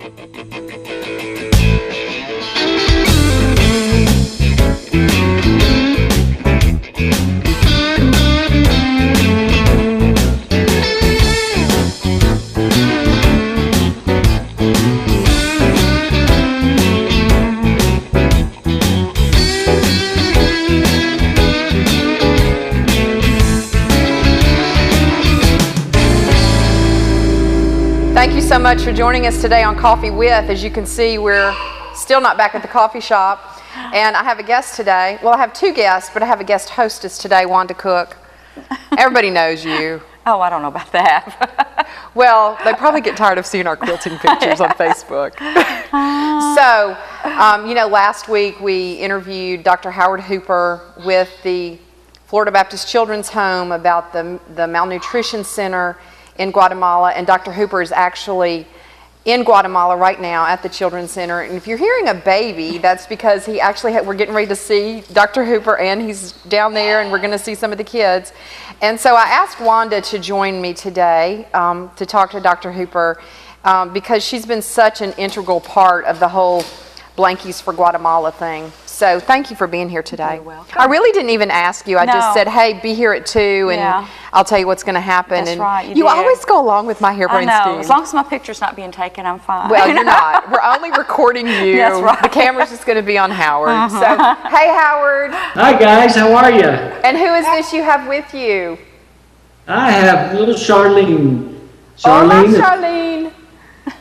Thank you so much for joining us today on Coffee With. As you can see, we're still not back at the coffee shop. And I have a guest today. Well, I have two guests, but I have a guest hostess today, Wanda Cook. Everybody knows you. Oh, I don't know about that. Well, they probably get tired of seeing our quilting pictures on Facebook. So, last week we interviewed Dr. Howard Hooper with the Florida Baptist Children's Home about the malnutrition center in Guatemala, and Dr. Hooper is actually in Guatemala right now at the Children's Center. And if you're hearing a baby, that's because he actually we're getting ready to see Dr. Hooper, and he's down there, and we're going to see some of the kids. And so I asked Wanda to join me today to talk to Dr. Hooper because she's been such an integral part of the whole Blankies for Guatemala thing. So thank you for being here today. You're welcome. I really didn't even ask you. I just said, hey, be here at 2 and I'll tell you what's going to happen. That's and right. You always go along with my harebrained I know. scheme. As long as my picture's not being taken, I'm fine. Well, you're not. We're only recording you. That's right. The camera's just going to be on Howard. So, hey, Howard. Hi, guys. How are you? And who is this you have with you? I have little Charlene. Hola, Charlene.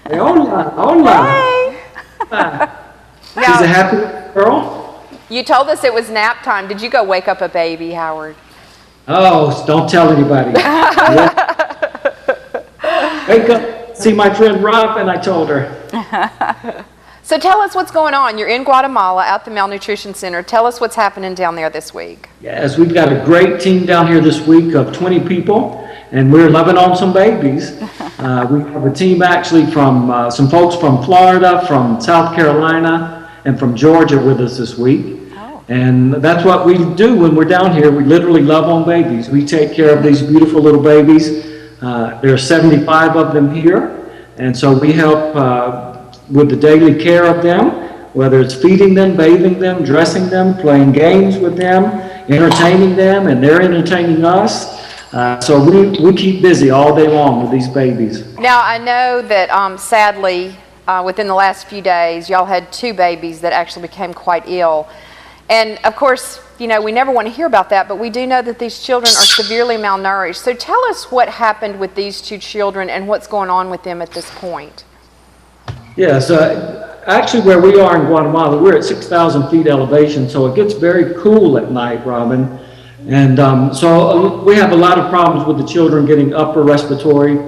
Hey, hola. Hola. Hey. She's a happy girl. You told us it was nap time. Did you go wake up a baby, Howard? Oh, don't tell anybody. Wake up, see my friend Robyn, I told her. So tell us what's going on. You're in Guatemala at the Malnutrition Center. Tell us what's happening down there this week. Yes, we've got a great team down here this week of 20 people, and we're loving on some babies. We have a team actually from some folks from Florida, from South Carolina, and from Georgia with us this week. And that's what we do when we're down here. We literally love on babies. We take care of these beautiful little babies. There are 75 of them here. And so we help with the daily care of them, whether it's feeding them, bathing them, dressing them, playing games with them, entertaining them, and they're entertaining us. So we keep busy all day long with these babies. Now, I know that sadly, within the last few days, y'all had 2 babies that actually became quite ill. And of course, we never want to hear about that, but we do know that these children are severely malnourished. So tell us what happened with these 2 children and what's going on with them at this point. Yes, actually where we are in Guatemala, we're at 6,000 feet elevation, so it gets very cool at night, Robyn. And so we have a lot of problems with the children getting upper respiratory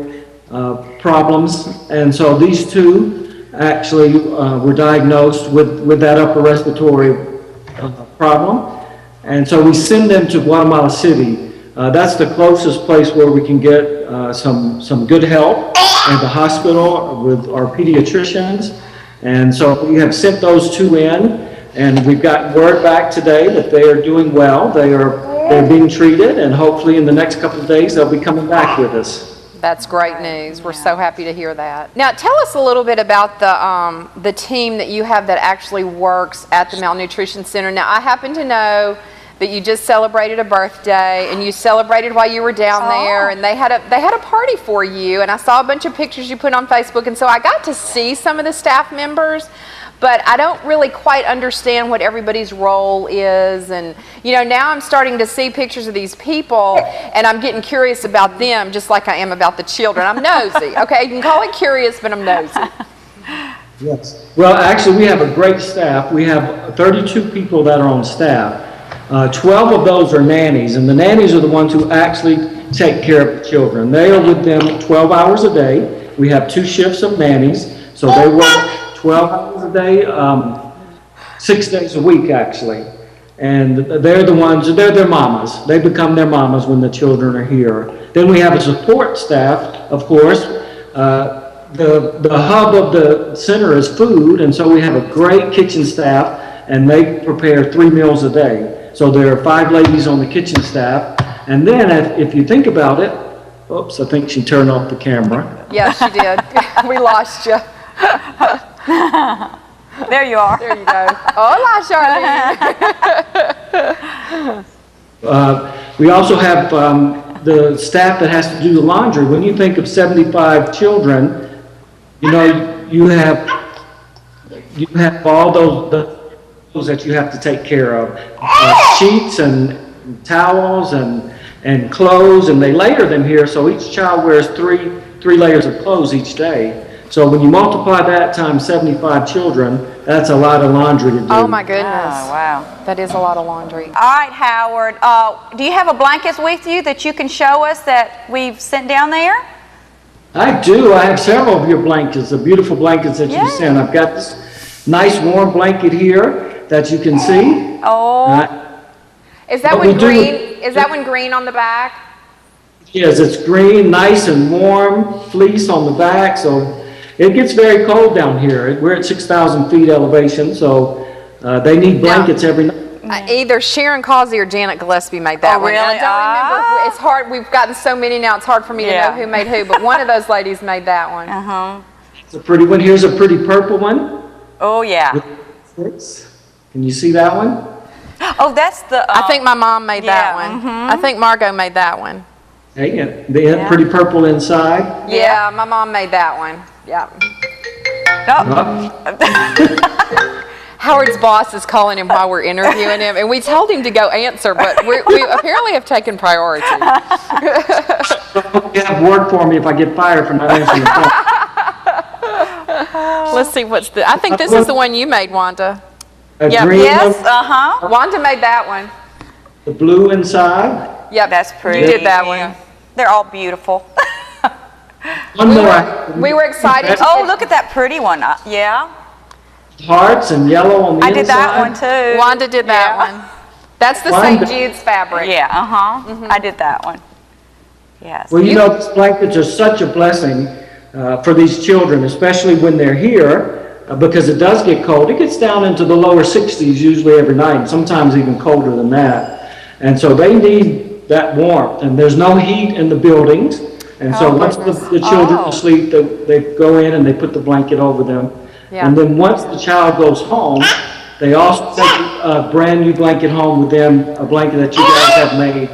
problems. And so these 2 actually were diagnosed with that upper respiratory problem, and so we send them to Guatemala City. That's the closest place where we can get some good help at the hospital with our pediatricians. And so we have sent those 2 in, and we've gotten word back today that they are doing well. They're being treated, and hopefully in the next couple of days they'll be coming back with us. That's great news. We're so happy to hear that. Now, tell us a little bit about the team that you have that actually works at the Malnutrition Center. Now, I happen to know that you just celebrated a birthday, and you celebrated while you were down there, and they had a party for you, and I saw a bunch of pictures you put on Facebook, and so I got to see some of the staff members. But I don't really quite understand what everybody's role is. And, now I'm starting to see pictures of these people, and I'm getting curious about them just like I am about the children. I'm nosy. Okay, you can call it curious, but I'm nosy. Yes. Well, actually, we have a great staff. We have 32 people that are on staff. 12 of those are nannies, and the nannies are the ones who actually take care of the children. They are with them 12 hours a day. We have 2 shifts of nannies, so they work 12 hours a day, 6 days a week, actually. And they're their mamas. They become their mamas when the children are here. Then we have a support staff, of course. The hub of the center is food, and so we have a great kitchen staff, and they prepare 3 meals a day. So there are 5 ladies on the kitchen staff. And then if you think about it, oops, I think she turned off the camera. Yes, she did. We lost you. There you are. There you go. Hola, Charlene. We also have the staff that has to do the laundry. When you think of 75 children, you know, you have all those that you have to take care of. Sheets and towels and clothes, and they layer them here, so each child wears three layers of clothes each day. So when you multiply that times 75 children, that's a lot of laundry to do. Oh my goodness. Oh, wow. That is a lot of laundry. All right, Howard. Do you have a blankets with you that you can show us that we've sent down there? I do. I have several of your blankets, the beautiful blankets that you sent. I've got this nice warm blanket here that you can see. Oh. Is that one green? Is that one green on the back? Yes, it's green, nice and warm, fleece on the back. So it gets very cold down here. We're at 6,000 feet elevation, so they need blankets every night. Either Sharon Causey or Janet Gillespie made that one. Really? I don't remember. It's hard. We've gotten so many now. It's hard for me to know who made who. But one of those ladies made that one. It's a pretty one. Here's a pretty purple one. Oh, yeah. Can you see that one? Oh, that's the... I think my mom made that one. I think Margot made that one. Hey, they had pretty purple inside. Yeah, my mom made that one. Yeah. Howard's boss is calling him while we're interviewing him, and we told him to go answer, but we apparently have taken priority. You have work for me if I get fired for not answering the phone. Let's see what's the... I think this is the one you made, Wanda. Green Yes, one, Wanda made that one. the blue inside. Yep, That's pretty. You did that one. They're all beautiful. One more. We were excited. Oh, look at that pretty one. Yeah. Hearts and yellow on the I inside. did that one too. Wanda did that one. That's the Wanda. St. Jude's fabric. Yeah, I did that one. Yes. Well, you know, these blankets are such a blessing for these children, especially when they're here, because it does get cold. It gets down into the lower 60s usually every night, sometimes even colder than that. And so they need that warmth, and there's no heat in the buildings. And so once the children are asleep, they go in and they put the blanket over them. Yeah. And then once the child goes home, they also take a brand new blanket home with them, a blanket that you guys have made,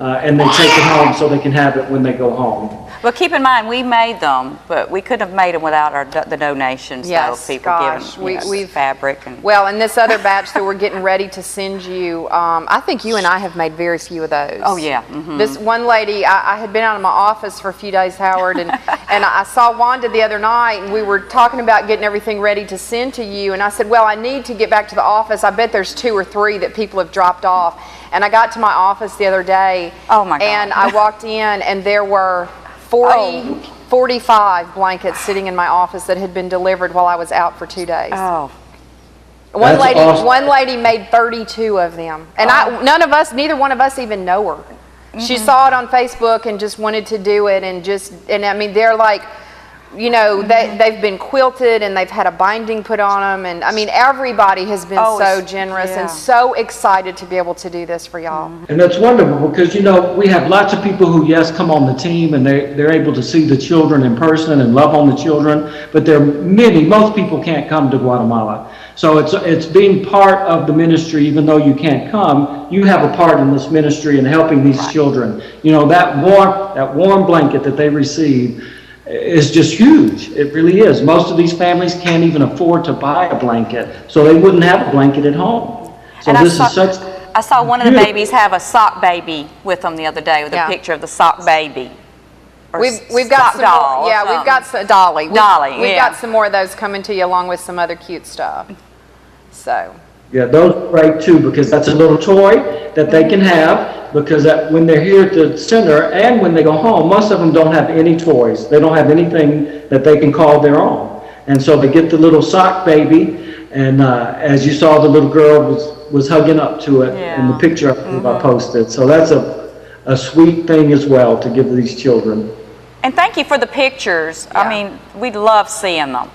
and they take it home so they can have it when they go home. Well, keep in mind, we made them, but we couldn't have made them without the donations. Yes, though, people gosh, giving we've fabric. And well, and this other batch that we're getting ready to send you, I think you and I have made very few of those. Oh, yeah. This one lady, I had been out of my office for a few days, Howard, and I saw Wanda the other night, and we were talking about getting everything ready to send to you, and I said, well, I need to get back to the office. I bet there's 2 or 3 that people have dropped off. And I got to my office the other day, Oh, my God. and I walked in, and there were 45 blankets sitting in my office that had been delivered while I was out for 2 days. Oh. One That's lady, awesome. one lady made 32 of them, and neither one of us even know her. She saw it on Facebook and just wanted to do it, and I mean, they're like, you know, they've been quilted and they've had a binding put on them, and I mean, everybody has been so generous and so excited to be able to do this for y'all. And that's wonderful because, you know, we have lots of people who, yes, come on the team and they're able to see the children in person and love on the children, but most people can't come to Guatemala. So it's being part of the ministry, even though you can't come, you have a part in this ministry in helping these children. You know, that warm blanket that they receive is just huge. It really is. Most of these families can't even afford to buy a blanket, so they wouldn't have a blanket at home. So And this is such... I saw one of the babies have a sock baby with them the other day with a picture of the sock baby. Or We've got some doll. more, we've got some Dolly. We've got some more of those coming to you along with some other cute stuff. So. Yeah, those are great too, because that's a little toy that they can have, because when they're here at the center and when they go home, most of them don't have any toys. They don't have anything that they can call their own. And so they get the little sock baby, and as you saw, the little girl was hugging up to it in the picture I posted. So that's a sweet thing as well to give these children. And thank you for the pictures. I mean, we love seeing them.